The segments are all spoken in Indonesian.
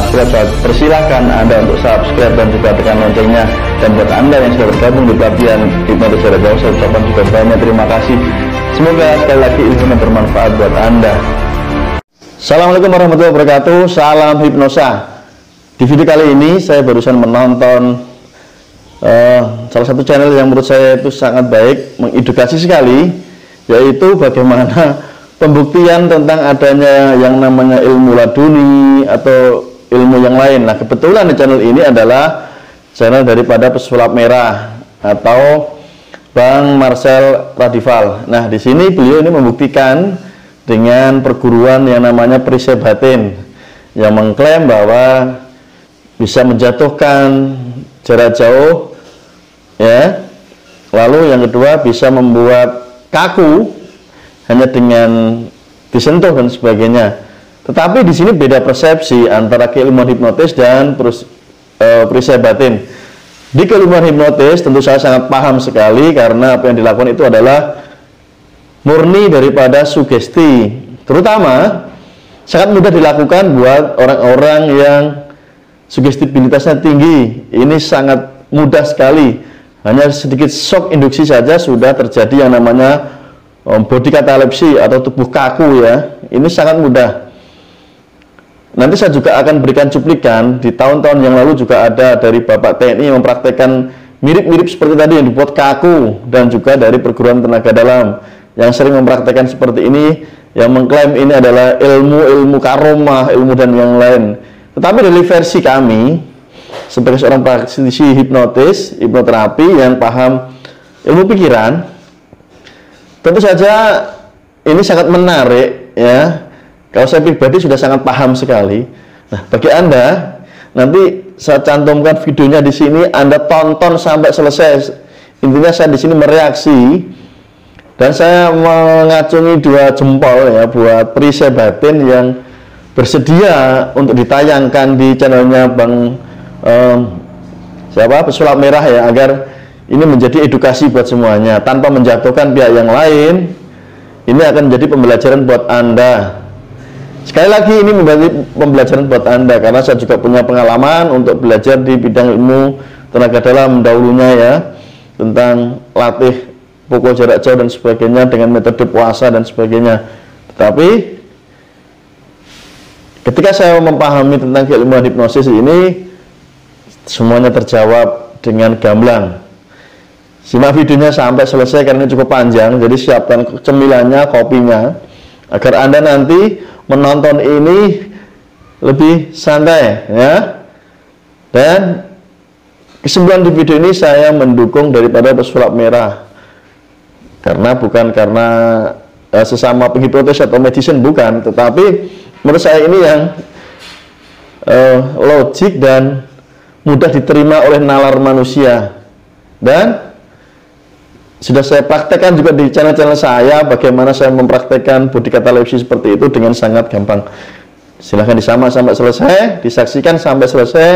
subscribe, persilahkan Anda untuk subscribe dan juga tekan loncengnya. Dan buat Anda yang sudah bergabung di pelatihan hipnotis jarak jauh, saya ucapkan juga banyak terima kasih. Semoga sekali lagi ilmunya bermanfaat buat Anda. Assalamualaikum warahmatullahi wabarakatuh. Salam hipnosa. Di video kali ini saya barusan menonton salah satu channel yang menurut saya itu sangat baik, mengedukasi sekali, yaitu bagaimana pembuktian tentang adanya yang namanya ilmu laduni atau ilmu yang lain. Nah, kebetulan di channel ini adalah channel daripada pesulap merah atau Bang Marcel Radival. Nah, di sini beliau ini membuktikan dengan perguruan yang namanya perisai batin, yang mengklaim bahwa bisa menjatuhkan jarak jauh, ya. Lalu yang kedua bisa membuat kaku hanya dengan disentuh dan sebagainya. Tetapi di sini beda persepsi antara keilmuan hipnotis dan perisai batin. Di keilmuan hipnotis tentu saya sangat paham sekali, karena apa yang dilakukan itu adalah murni daripada sugesti. Terutama sangat mudah dilakukan buat orang-orang yang sugestibilitasnya tinggi. Ini sangat mudah sekali. Hanya sedikit shock induksi saja sudah terjadi yang namanya body katalepsi atau tubuh kaku, ya. Ini sangat mudah. Nanti saya juga akan berikan cuplikan. Di tahun-tahun yang lalu juga ada dari Bapak TNI yang mempraktekkan mirip-mirip seperti tadi yang dibuat kaku, dan juga dari perguruan tenaga dalam yang sering mempraktekkan seperti ini, yang mengklaim ini adalah ilmu karomah, ilmu dan yang lain. Tetapi dari versi kami sebagai seorang praktisi hipnotis, hipnoterapi yang paham ilmu pikiran, tentu saja ini sangat menarik, ya. Kalau saya pribadi sudah sangat paham sekali. Nah, bagi Anda, nanti saya cantumkan videonya di sini, Anda tonton sampai selesai. Intinya saya di sini mereaksi dan saya mengacungi 2 jempol, ya, buat perisai batin yang bersedia untuk ditayangkan di channelnya Bang pesulap merah, ya, agar ini menjadi edukasi buat semuanya tanpa menjatuhkan pihak yang lain. Ini akan menjadi pembelajaran buat Anda. Sekali lagi ini menjadi pembelajaran buat Anda, karena saya juga punya pengalaman untuk belajar di bidang ilmu tenaga dalam dahulunya, ya, tentang latih pukul jarak jauh dan sebagainya dengan metode puasa dan sebagainya. Tetapi ketika saya memahami tentang keilmuan hipnosis ini, semuanya terjawab dengan gamblang. Simak videonya sampai selesai karena ini cukup panjang, jadi siapkan cemilannya, kopinya, agar Anda nanti menonton ini lebih santai, ya. Dan kesimpulan di video ini, saya mendukung daripada pesulap merah, karena bukan karena sesama penghipnotis atau medicine, bukan, tetapi menurut saya ini yang logik dan mudah diterima oleh nalar manusia. Dan sudah saya praktekkan juga di channel-channel saya, bagaimana saya mempraktekkan body katalepsi seperti itu dengan sangat gampang. Silahkan disimak sampai selesai, disaksikan sampai selesai.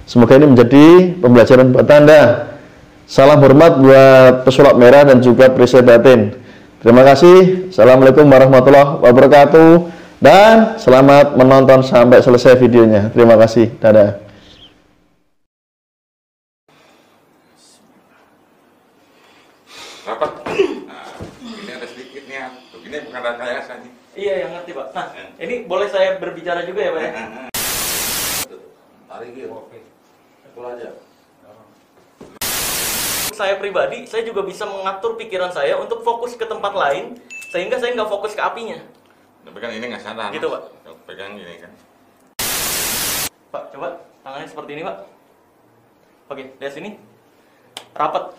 Semoga ini menjadi pembelajaran buat Anda. Salam hormat buat pesulap merah dan juga perisai batin. Terima kasih. Assalamualaikum warahmatullahi wabarakatuh. Dan selamat menonton sampai selesai videonya. Terima kasih. Dadah. Rapat. Nah, ini ada sedikitnya. Begini bukan rekayasa nih. Iya, yang ngerti, Pak. Nah, ini boleh saya berbicara juga ya, Pak, ya? Tarik gitu. Oke. Pukul aja. Saya pribadi, saya juga bisa mengatur pikiran saya untuk fokus ke tempat lain, sehingga saya nggak fokus ke apinya. Tapi kan ini nggak sadar. Gitu, Pak. Pegang gini kan. Pak, coba tangannya seperti ini, Pak. Oke, lihat sini. Rapat.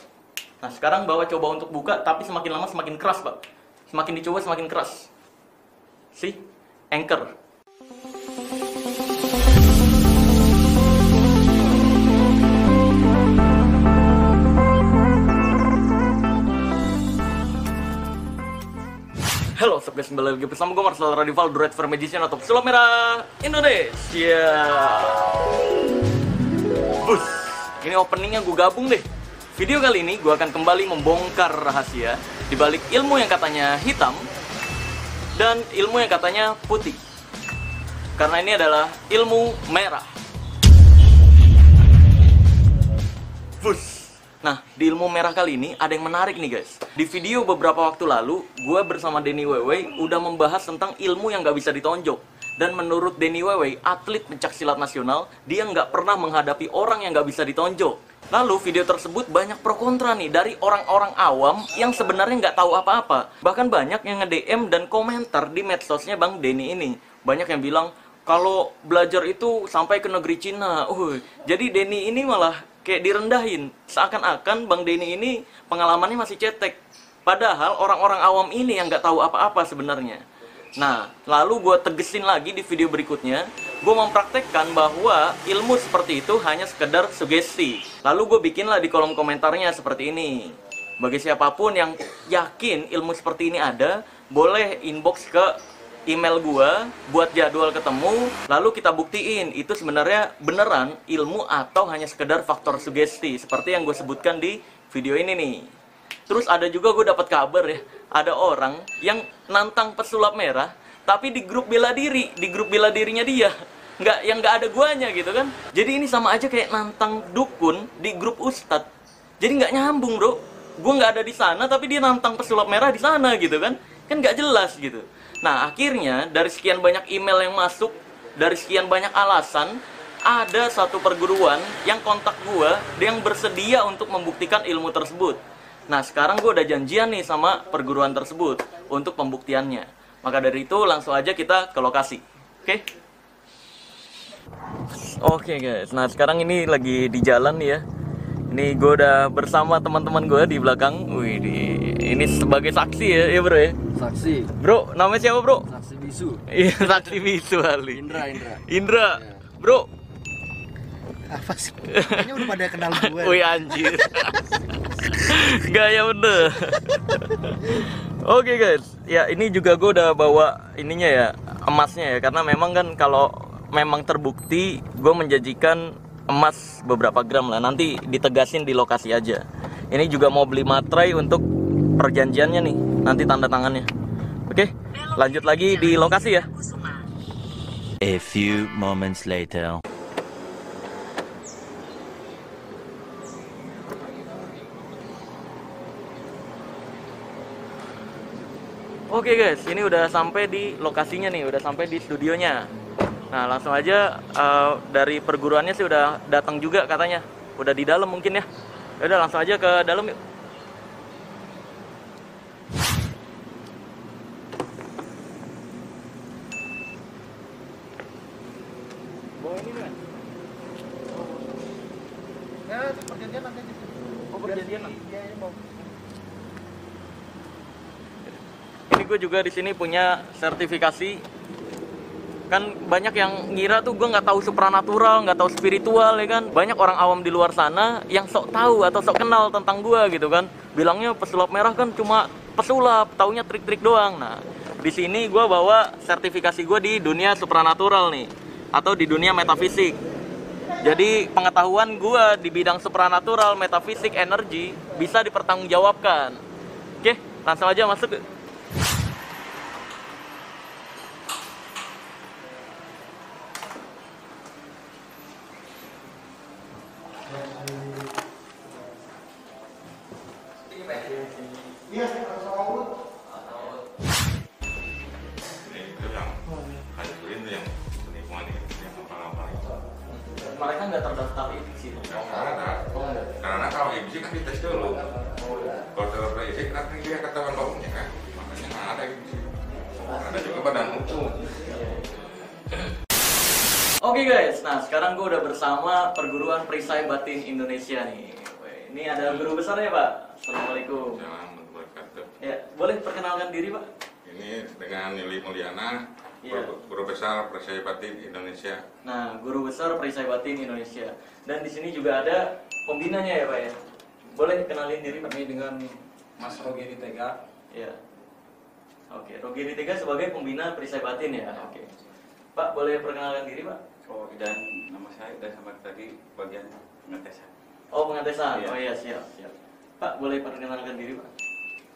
Nah, sekarang bawa coba untuk buka, tapi semakin lama semakin keras, Pak. Semakin dicoba semakin keras. See? Anchor. Halo, sobat, kembali lagi bersama gue Marcel Radival, Dread for Magician atau pesulap merah Indonesia. Bus, ini openingnya gue gabung deh. Video kali ini gue akan kembali membongkar rahasia di balik ilmu yang katanya hitam dan ilmu yang katanya putih. karena ini adalah ilmu merah. Bus. Nah, di ilmu merah kali ini ada yang menarik nih guys. Di video beberapa waktu lalu, gue bersama Denny Wewe udah membahas tentang ilmu yang gak bisa ditonjok. Dan menurut Denny Wewe, atlet pencaksilat nasional, dia nggak pernah menghadapi orang yang gak bisa ditonjok. Lalu video tersebut banyak pro kontra nih dari orang-orang awam yang sebenarnya nggak tahu apa-apa. Bahkan banyak yang nge-DM dan komentar di medsosnya Bang Denny ini. Banyak yang bilang, kalau belajar itu sampai ke negeri Cina. Jadi Denny ini malah kayak direndahin, seakan-akan Bang Denny ini pengalamannya masih cetek. Padahal orang-orang awam ini yang nggak tahu apa-apa sebenarnya. Nah, lalu gue tegesin lagi di video berikutnya, gue mempraktekkan bahwa ilmu seperti itu hanya sekedar sugesti. Lalu gue bikinlah di kolom komentarnya seperti ini. Bagi siapapun yang yakin ilmu seperti ini ada, boleh inbox ke email gua buat jadwal ketemu, lalu kita buktiin itu sebenarnya beneran ilmu atau hanya sekedar faktor sugesti seperti yang gue sebutkan di video ini nih. Terus ada juga gue dapat kabar ya, ada orang yang nantang pesulap merah tapi di grup bela diri, di grup bela dirinya dia, nggak ada guanya gitu kan. Jadi ini sama aja kayak nantang dukun di grup ustadz. Jadi nggak nyambung bro, gue nggak ada di sana tapi dia nantang pesulap merah di sana gitu kan nggak jelas gitu. Nah, akhirnya dari sekian banyak email yang masuk, dari sekian banyak alasan, ada satu perguruan yang kontak gue, yang bersedia untuk membuktikan ilmu tersebut. Nah, sekarang gue udah janjian nih sama perguruan tersebut untuk pembuktiannya. Maka dari itu langsung aja kita ke lokasi. Oke? Oke guys, nah sekarang ini lagi di jalan nih ya. Ini gue udah bersama teman-teman gue di belakang. Wih, ini sebagai saksi ya bro ya? Saksi. Bro, namanya siapa bro? Saksi bisu. Iya, saksi bisu Ali. Indra. Indra, ya. Bro. Apa sih? Kayaknya udah pada kenal gue. Wih anjir. Gaya bener. Oke guys, ya ini juga gue udah bawa ininya ya, emasnya ya. Karena memang kan kalau memang terbukti gue menjanjikan emas beberapa gram lah, nanti ditegasin di lokasi aja. Ini juga mau beli materai untuk perjanjiannya nih, nanti tanda tangannya. Oke, lanjut lagi di lokasi ya. A few moments later. Oke guys, ini udah sampai di lokasinya nih, udah sampai di studionya. Nah langsung aja dari perguruannya sih udah datang juga katanya, udah di dalam mungkin ya. Udah langsung aja ke dalam yuk. Bawa ini kan? Ya, perjanjian nanti di sini. Oh perjanjian nanti. Iya, mau. Ini gue juga di sini punya sertifikasi. Kan banyak yang ngira tuh gue nggak tahu supranatural, nggak tahu spiritual ya kan. Banyak orang awam di luar sana yang sok tahu atau sok kenal tentang gue gitu kan. Bilangnya pesulap merah kan cuma pesulap, taunya trik-trik doang. Nah, di sini gue bawa sertifikasi gue di dunia supranatural nih, atau di dunia metafisik. Jadi pengetahuan gue di bidang supranatural, metafisik, energi bisa dipertanggungjawabkan. Oke, langsung aja masuk. Mereka nggak terdaftar di sini. Karena kalau IBC kan dites dulu. Kalau terdaftar IBC kan dia ketahuan baunya kan. Makanya nggak ada IBC. Ada juga badan hukum. Oke guys, nah sekarang gue udah bersama perguruan Perisai Batin Indonesia nih. Ini ada guru besarnya Pak. Assalamualaikum. Assalamualaikum wabarakatuh. Ya, boleh perkenalkan diri Pak? Ini dengan Nili Mulyana, Iya. Guru Besar Perisai Batin Indonesia. Nah, guru besar Perisai Batin Indonesia. Dan di sini juga ada pembinanya ya Pak ya. Boleh kenalin diri Pak? Kami dengan Mas Rogi Tega. Ya. Oke, Rogi Tega sebagai pembina Perisai Batin ya. Oke. Pak, boleh perkenalkan diri Pak? Oh, dan nama saya dan sama tadi bagian pengetesan. Oh, pengetesan. Iya. Oh iya, siap. Pak, boleh perkenalkan diri Pak?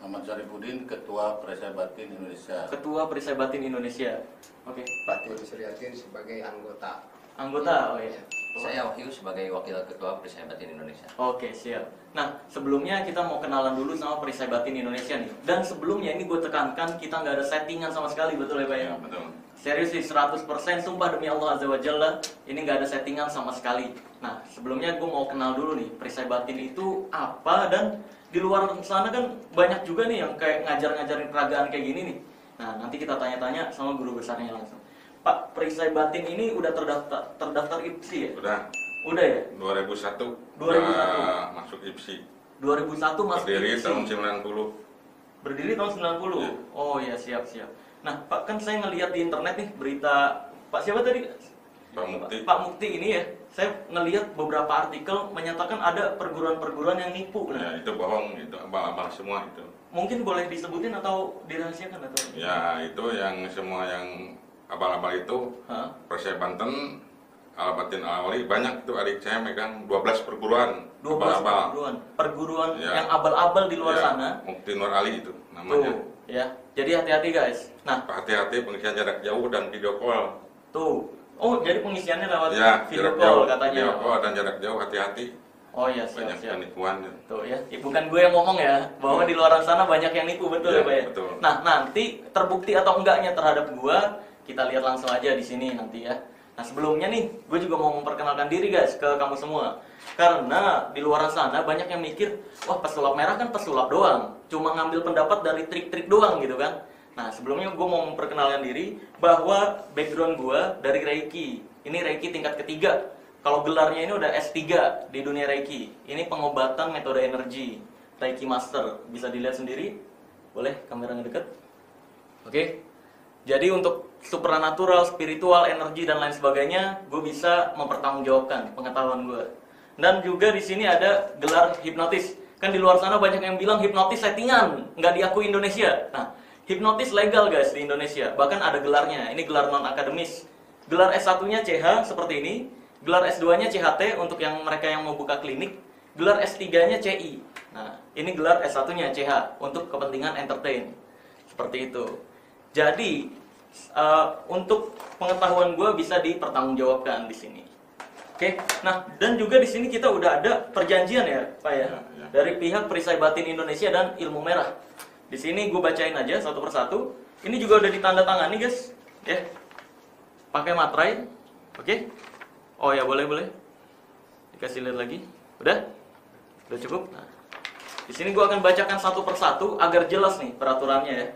Ahmad Syarifuddin, Ketua Perisai Batin Indonesia. Ketua Perisai Batin Indonesia. Oke, Pak. Pak Suryatin sebagai anggota. Anggota, oh iya. Saya Wahyu sebagai Wakil Ketua Perisai Batin Indonesia. Oke, siap. Nah, sebelumnya kita mau kenalan dulu sama Perisai Batin Indonesia nih. Dan sebelumnya ini gue tekankan, kita nggak ada settingan sama sekali, betul ya Pak ya? Ya, betul. Serius sih, 100% sumpah demi Allah Azza wa Jalla, ini nggak ada settingan sama sekali. Nah, sebelumnya gue mau kenal dulu nih, Perisai Batin itu apa, dan di luar sana kan banyak juga nih yang kayak ngajar-ngajarin peragaan kayak gini nih. Nah, nanti kita tanya-tanya sama guru besarnya langsung. Pak, Perisai Batin ini udah terdaftar IPSI ya? Udah ya? 2001. 2001. Udah masuk IPSI. 2001 masuk Berdiri IPSI. tahun 90. Berdiri tahun 90. Ya. Oh ya, siap. Nah, Pak, kan saya ngelihat di internet nih berita Pak siapa tadi? Pak Mukti. Pak Mukti ini ya. Saya ngelihat beberapa artikel menyatakan ada perguruan-perguruan yang nipu. Ya, Nah, itu bohong, itu abal-abal semua itu. mungkin boleh disebutin atau dirahasiakan atau? Ya, itu yang semua yang abal-abal itu Hah? Perisai Banten, Al-Batin Al-Wali, banyak itu adik saya megang 12 perguruan 12 abal-abal. perguruan Ya. yang abal-abal di luar Ya, sana. Mukti Nur Ali itu namanya. Tuh, ya. Jadi hati-hati guys. Nah, Hati-hati pengisian jarak jauh dan video call. tuh. Oh, jadi pengisiannya lewat Ya, video jarak call jauh, katanya. video call dan jarak jauh, hati-hati. Oh iya, Banyak siap. penipuan. Tuh ya, bukan gue yang ngomong ya, bahwa di luar sana banyak yang nipu, betul ya, Ya, Pak ya? betul. Nah, nanti terbukti atau enggaknya terhadap gue, kita lihat langsung aja di sini nanti ya. Nah, sebelumnya nih, gue juga mau memperkenalkan diri guys ke kamu semua. Karena di luar sana banyak yang mikir, wah pesulap merah kan pesulap doang, cuma ngambil pendapat dari trik-trik doang gitu kan. Nah, sebelumnya gue mau memperkenalkan diri bahwa background gue dari Reiki. Ini Reiki tingkat ketiga. Kalau gelarnya ini udah S3 di dunia Reiki. Ini pengobatan metode energi. Reiki Master. Bisa dilihat sendiri. Boleh kamera ngedeket? Oke. Jadi untuk supranatural, spiritual, energi dan lain sebagainya, gue bisa mempertanggungjawabkan pengetahuan gue. Dan juga di sini ada gelar hipnotis. Kan di luar sana banyak yang bilang hipnotis settingan, nggak diakui Indonesia. Nah, hipnotis legal guys di Indonesia. Bahkan ada gelarnya. Ini gelar non akademis. Gelar S1-nya CH seperti ini. Gelar S2-nya CHT untuk yang mereka yang mau buka klinik. Gelar S3-nya CI. Nah, ini gelar S1-nya CH untuk kepentingan entertain. Seperti itu. Jadi, untuk pengetahuan gue bisa dipertanggungjawabkan di sini. Oke, nah dan juga di sini kita udah ada perjanjian ya, Pak ya, dari pihak Perisai Batin Indonesia dan Ilmu Merah. Di sini gue bacain aja satu persatu. Ini juga udah ditandatangani guys, ya. Pakai materai, oke? Oh ya boleh. Dikasih lihat lagi, udah cukup. Nah, di sini gue akan bacakan satu persatu agar jelas nih peraturannya ya.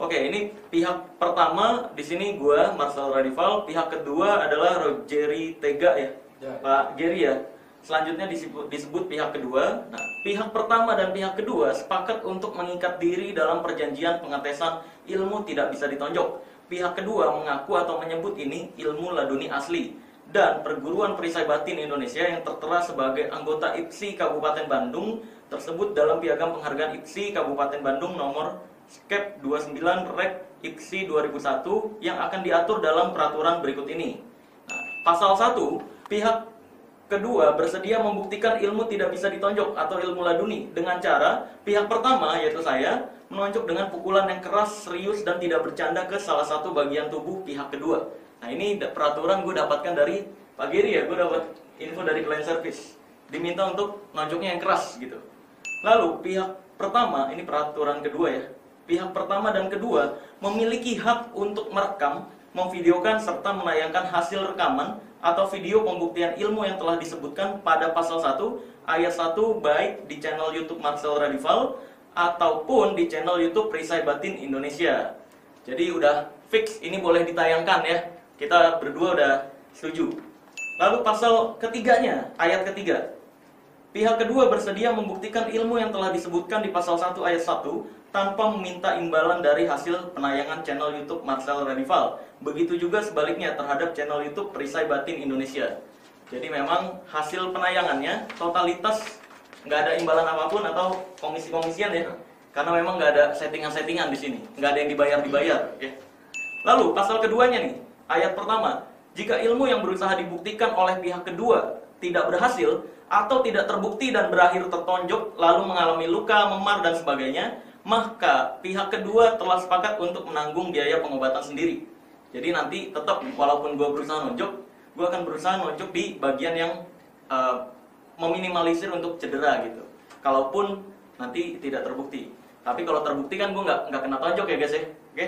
Oke, ini pihak pertama di sini gue Marcel Radival, pihak kedua adalah Rogeri Tega ya, Pak Geri ya. Selanjutnya disebut pihak kedua. Nah, pihak pertama dan pihak kedua sepakat untuk mengikat diri dalam perjanjian pengetesan ilmu tidak bisa ditonjok. Pihak kedua mengaku atau menyebut ini ilmu laduni asli. Dan Perguruan Perisai Batin Indonesia yang tertera sebagai anggota IPSI Kabupaten Bandung tersebut dalam piagam penghargaan IPSI Kabupaten Bandung nomor Skep 29 Rek IPSI 2001 yang akan diatur dalam peraturan berikut ini. Nah, pasal 1, pihak kedua bersedia membuktikan ilmu tidak bisa ditonjok atau ilmu laduni dengan cara pihak pertama yaitu saya menonjok dengan pukulan yang keras, serius dan tidak bercanda ke salah satu bagian tubuh pihak kedua. Nah, ini peraturan gue dapatkan dari Pak Geri ya, gue dapat info dari client service. Diminta untuk nonjoknya yang keras gitu. Lalu pihak pertama, ini peraturan kedua ya. Pihak pertama dan kedua memiliki hak untuk merekam, memvideokan serta menayangkan hasil rekaman atau video pembuktian ilmu yang telah disebutkan pada pasal 1 ayat 1 baik di channel YouTube Marcel Radival ataupun di channel YouTube Perisai Batin Indonesia. Jadi udah fix ini boleh ditayangkan ya. Kita berdua udah setuju. Lalu pasal ketiganya, ayat ketiga. Pihak kedua bersedia membuktikan ilmu yang telah disebutkan di pasal 1 ayat 1 tanpa meminta imbalan dari hasil penayangan channel YouTube Marcel Radival. Begitu juga sebaliknya terhadap channel YouTube Perisai Batin Indonesia. Jadi memang hasil penayangannya totalitas nggak ada imbalan apapun atau komisi-komisian ya. Karena memang nggak ada settingan-settingan di sini, nggak ada yang dibayar-dibayar. Ya. Lalu pasal keduanya nih, ayat pertama. Jika ilmu yang berusaha dibuktikan oleh pihak kedua tidak berhasil atau tidak terbukti dan berakhir tertonjok lalu mengalami luka, memar dan sebagainya, maka pihak kedua telah sepakat untuk menanggung biaya pengobatan sendiri. Jadi nanti tetap walaupun gue berusaha nonjok, gue akan berusaha nonjok di bagian yang meminimalisir untuk cedera gitu. Kalaupun nanti tidak terbukti. Tapi kalau terbukti kan gue nggak kena tonjok ya guys ya. Oke.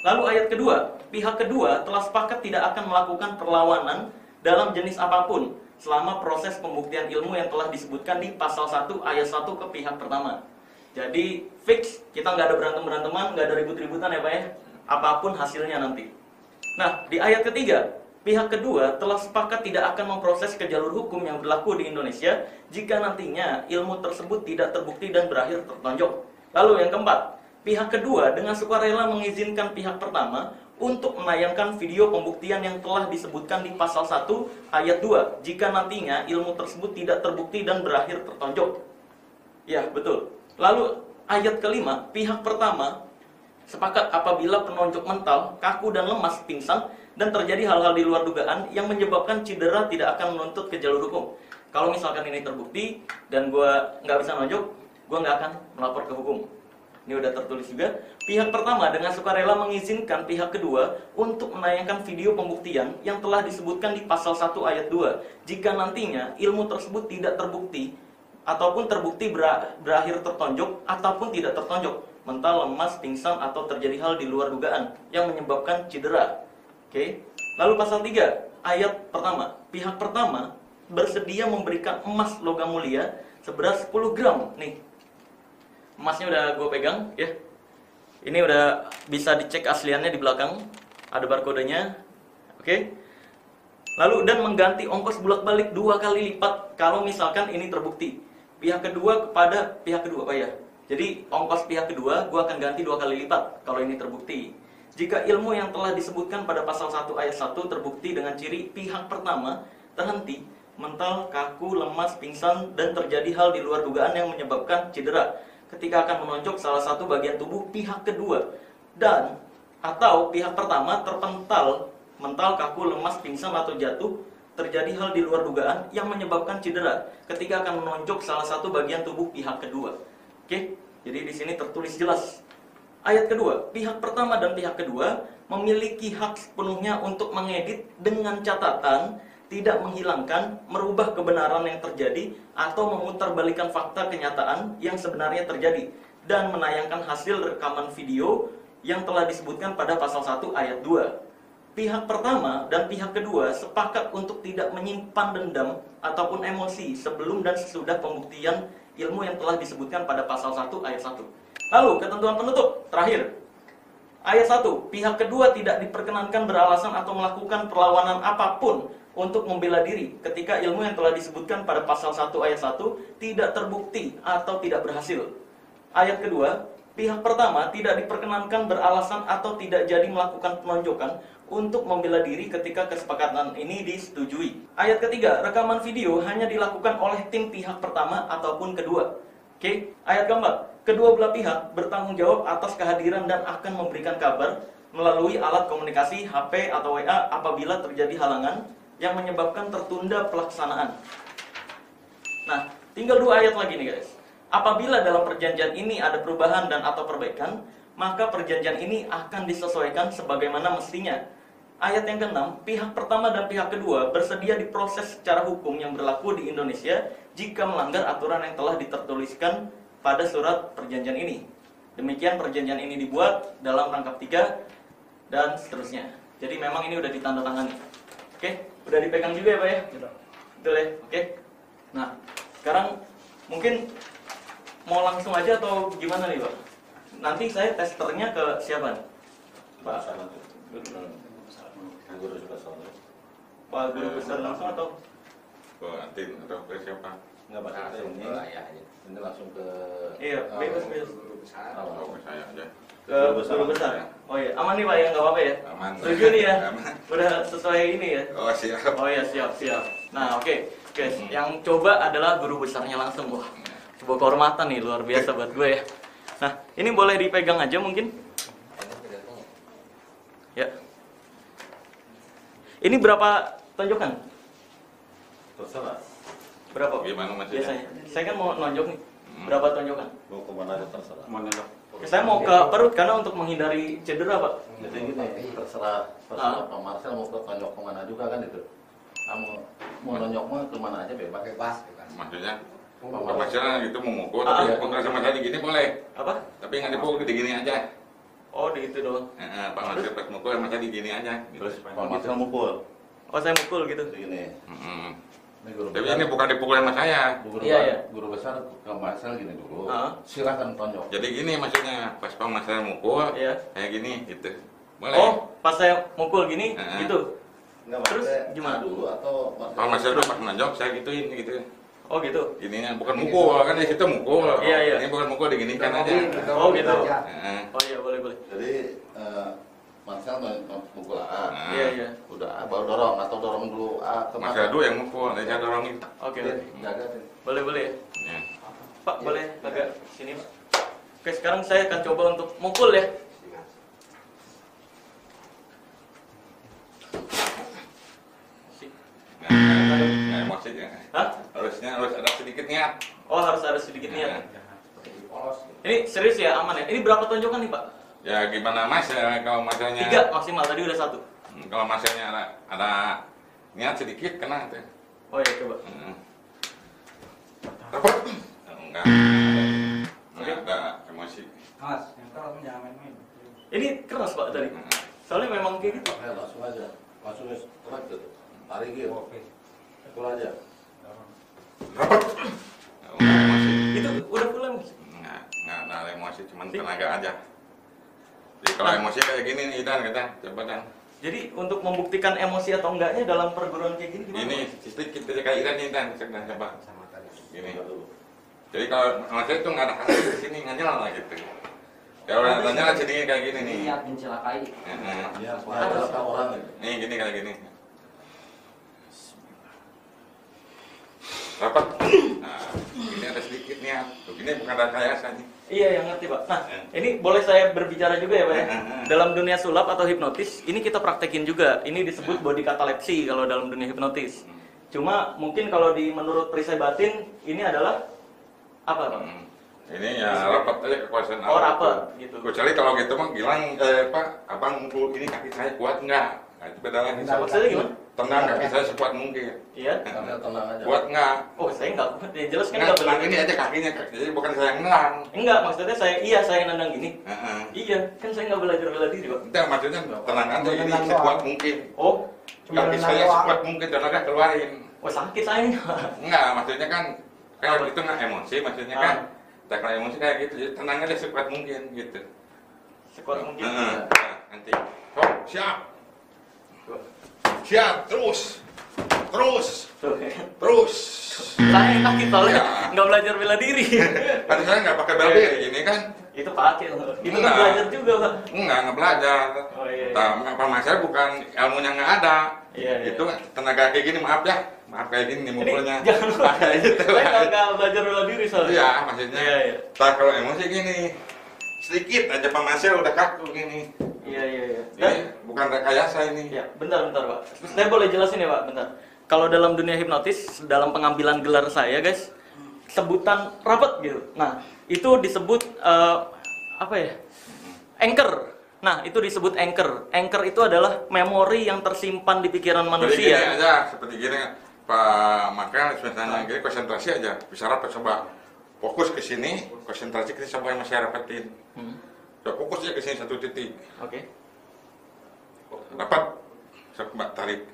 Lalu ayat kedua, pihak kedua telah sepakat tidak akan melakukan perlawanan dalam jenis apapun selama proses pembuktian ilmu yang telah disebutkan di pasal 1 ayat 1 ke pihak pertama. Jadi fix, kita nggak ada berantem-beranteman, nggak ada ribut-ributan ya Pak ya. Apapun hasilnya nanti. Nah, di ayat ketiga, pihak kedua telah sepakat tidak akan memproses ke jalur hukum yang berlaku di Indonesia jika nantinya ilmu tersebut tidak terbukti dan berakhir tertonjok. Lalu yang keempat, pihak kedua dengan sukarela mengizinkan pihak pertama untuk menayangkan video pembuktian yang telah disebutkan di pasal 1 ayat 2 jika nantinya ilmu tersebut tidak terbukti dan berakhir tertonjok. Ya, betul. Lalu ayat kelima, pihak pertama sepakat apabila penonjok mental, kaku dan lemas, pingsan, dan terjadi hal-hal di luar dugaan yang menyebabkan cedera tidak akan menuntut ke jalur hukum. Kalau misalkan ini terbukti dan gue nggak bisa nonjok, gue nggak akan melapor ke hukum. Ini udah tertulis juga. Pihak pertama dengan sukarela mengizinkan pihak kedua untuk menayangkan video pembuktian yang telah disebutkan di pasal 1 ayat 2 jika nantinya ilmu tersebut tidak terbukti ataupun terbukti berakhir tertonjok ataupun tidak tertonjok, mental, lemas, pingsan, atau terjadi hal di luar dugaan yang menyebabkan cedera. Oke. Lalu pasal 3 ayat pertama, pihak pertama bersedia memberikan emas logam mulia seberat 10 gram. Nih, emasnya udah gue pegang ya. Ini udah bisa dicek asliannya di belakang, ada barcode-nya. Oke. Lalu dan mengganti ongkos bolak-balik 2 kali lipat kalau misalkan ini terbukti. Pihak kedua kepada pihak kedua Pak ya. Jadi ongkos pihak kedua gue akan ganti 2 kali lipat kalau ini terbukti. Jika ilmu yang telah disebutkan pada pasal 1 ayat 1 terbukti dengan ciri pihak pertama terhenti, mental, kaku, lemas, pingsan, dan terjadi hal di luar dugaan yang menyebabkan cedera ketika akan menonjok salah satu bagian tubuh pihak kedua, dan atau pihak pertama terpental, mental, kaku, lemas, pingsan, atau jatuh, terjadi hal di luar dugaan yang menyebabkan cedera ketika akan menonjok salah satu bagian tubuh pihak kedua. Oke, jadi di sini tertulis jelas. Ayat kedua, pihak pertama dan pihak kedua memiliki hak sepenuhnya untuk mengedit dengan catatan tidak menghilangkan, merubah kebenaran yang terjadi, atau memutarbalikkan fakta kenyataan yang sebenarnya terjadi, dan menayangkan hasil rekaman video yang telah disebutkan pada pasal 1 ayat 2. Pihak pertama dan pihak kedua sepakat untuk tidak menyimpan dendam ataupun emosi sebelum dan sesudah pembuktian ilmu yang telah disebutkan pada pasal 1 ayat 1. Lalu, ketentuan penutup terakhir. Ayat 1, pihak kedua tidak diperkenankan beralasan atau melakukan perlawanan apapun untuk membela diri ketika ilmu yang telah disebutkan pada pasal 1 ayat 1 tidak terbukti atau tidak berhasil. Ayat kedua, pihak pertama tidak diperkenankan beralasan atau tidak jadi melakukan penonjokan untuk membela diri ketika kesepakatan ini disetujui. Ayat ketiga, rekaman video hanya dilakukan oleh tim pihak pertama ataupun kedua. Oke, ayat keempat, kedua belah pihak bertanggung jawab atas kehadiran dan akan memberikan kabar melalui alat komunikasi HP atau WA apabila terjadi halangan yang menyebabkan tertunda pelaksanaan. Nah, tinggal 2 ayat lagi nih guys. Apabila dalam perjanjian ini ada perubahan dan atau perbaikan, maka perjanjian ini akan disesuaikan sebagaimana mestinya. Ayat yang ke-6, pihak pertama dan pihak kedua bersedia diproses secara hukum yang berlaku di Indonesia jika melanggar aturan yang telah ditertuliskan pada surat perjanjian ini. Demikian perjanjian ini dibuat dalam rangkap 3 dan seterusnya. Jadi memang ini udah ditandatangani. Oke, udah dipegang juga ya Pak ya? Betul ya? Oke. Nah, sekarang mungkin mau langsung aja atau gimana nih Pak? Nanti saya testernya ke siapa? Pak Guru besar. Pak Guru besar langsung atau? Ke Antin atau ke siapa? Enggak Pak, ini ayahnya. ini langsung ke Iya, bebas. Guru besar. Oh, ke saya aja. Ke Guru besar. Oh iya, aman nih Pak ya, nggak apa-apa ya? Aman. Setuju nih ya? Aman. Udah sesuai ini ya? Oh, siap. Oh iya, siap. Nah, oke. Guys, yang coba adalah guru besarnya langsung. Wah, sebuah kehormatan nih, luar biasa buat gue ya. Nah, ini boleh dipegang aja mungkin? Ya. Ini berapa tonjokan? Terserah. Berapa Gimana maksudnya? biasanya? Saya kan mau nonjok nih. Berapa tonjokan? Mau kemana aja terserah. Mau nonjok. Saya mau ke perut karena untuk menghindari cedera, Pak. Jadi gini, terserah Pak Marcel mau ke tonjok kemana juga kan itu. Kamu mau nonjok mah kemana aja bebas. Bebas, bebas. Maksudnya Pak Marcel gitu mau mukul, tapi pukul sama saya digini boleh. Apa? Tapi nggak dipukul digini aja. Oh, di itu doang. Pak Marcel pas mukul sama saya digini aja. Terus Pak Marcel mukul. Oh, saya mukul gitu. Gini. Ini guru Tapi ini bukan dipukul sama saya. Guru besar ke Marcel gini dulu. Ah. Silakan tonjok. Jadi gini maksudnya, pas Pak Marcel mukul, Iya. kayak gini gitu. Boleh. Oh, pas saya mukul gini, gitu. Enggak, Terus maksudnya gimana? dulu atau Pak Marcel tuh pas nonjok saya gituin gitu. Oh, gitu. Ininya bukan mukul, kan di situ mukul. Iya, iya. Ini bukan mukul diginikan aja. Oh, gitu. Heeh. Oh iya, boleh, boleh. jadi Marcel mukul A. Iya, iya. Udah baru dorong atau dorong dulu A ke Marcel dulu yang mukul, saya dorongin. Oke. Jaga sih. Boleh, boleh ya. Ya. Pak, boleh agak sini, Pak. Oke, sekarang saya akan coba untuk mukul ya. Nah, emosi ya. Hah? Harusnya harus ada sedikit niat. Oh, harus ada sedikit niat. Ya. Ini serius ya, aman ya? Ini berapa tonjokan nih, Pak? Ya gimana Mas ya, kalau masanya 3 maksimal, tadi udah 1. kalau masanya ada niat sedikit kena tuh. Oh iya, coba. Dapat? Enggak. Enggak ada emosi. Mas, yang kalau jangan main-main. Ini keras, Pak, tadi. Soalnya memang kayak gitu. Oke, langsung aja. Langsung strike gitu. Tarik gitu. Pukul aja. Dapat? Enggak emosi. Itu udah pulang. Enggak ada emosi, cuman tenaga aja. Jadi kalau emosi kayak gini nih, Dan, kita coba Dan. Jadi untuk membuktikan emosi atau enggaknya dalam perguruan kayak gini gimana? Ini sedikit kayak Iran nih, Dan, coba. Sama tadi. Gini. Jadi kalau emosi itu nggak ada hati di sini, nggak nyala gitu. Kalau ada nyala sedikit kayak gini nih. Niat mencelakai. Iya, ada orang gitu. Nih gini kayak gini. Dapat. Nah, ini ada sedikit niat. Tuh, ini bukan rekayasa nih. Iya, yang ngerti, Pak. Nah, ini boleh saya berbicara juga ya, Pak ya? Dalam dunia sulap atau hipnotis, ini kita praktekin juga. Ini disebut body catalepsy kalau dalam dunia hipnotis. Cuma mungkin kalau menurut perisai batin, ini adalah apa, Pak? Ini ya rapat aja kekuasaan. Oh, rapat gitu. Kecuali kalau gitu mah bilang, Pak, abang mukul ini kaki saya kuat enggak? Nah, itu beda lagi. Maksudnya gimana? Tenang, kaki saya sekuat mungkin. Iya. Marcel tenang aja. Kuat enggak? Oh, saya enggak. Ya jelas kan Enggak, enggak tenang boleh. ini aja kakinya. Jadi bukan saya yang nendang. Enggak, maksudnya saya nendang gini. Heeh. Iya, kan saya nggak belajar bela diri, Pak. Enggak, maksudnya tenang aja ini Nendang sekuat doang. mungkin. Oh, Kaki saya sekuat mungkin, tenaga keluarin. wah sakit saya. Enggak, maksudnya kan kayak gitu nggak emosi, maksudnya kan kalau emosi kayak gitu, jadi tenang aja sekuat mungkin gitu. Sekuat mungkin. Nah, nanti, oh, siap, siap, terus, Tuh. terus. Saya yang sakit soalnya Ya. nggak belajar bela diri. Tadi saya nggak pakai bela diri gini kan? Itu pakai loh. Itu kan Enggak. belajar juga, Pak. Nggak belajar. Oh, iya, iya. Apa masalah bukan ilmunya nggak ada. Iya, iya. Itu tenaga kayak gini, maaf ya, maaf kayak gini nih mukulnya. jangan lupa. Kayak gitu. Saya nggak belajar bela diri soalnya. Iya, maksudnya. Iya, iya. Kalau emosi gini, sedikit aja Pak Marcel udah kaku gini. Iya, iya, iya. Ini bukan rekayasa ini. Ya, bentar, Pak. Saya boleh jelasin ya, Pak, bentar. Kalau dalam dunia hipnotis, dalam pengambilan gelar saya, guys, sebutan rapat gitu. Nah, itu disebut apa ya? Anchor. Nah, itu disebut anchor. Anchor itu adalah memori yang tersimpan di pikiran Jadi manusia. gini aja, seperti gini Pak Maka, misalnya gini konsentrasi aja. Bisa rapat, coba fokus ke sini, konsentrasi ke sini sampai masih rapatin. Coba fokus aja ke sini satu titik. Oke. Rapat, coba tarik.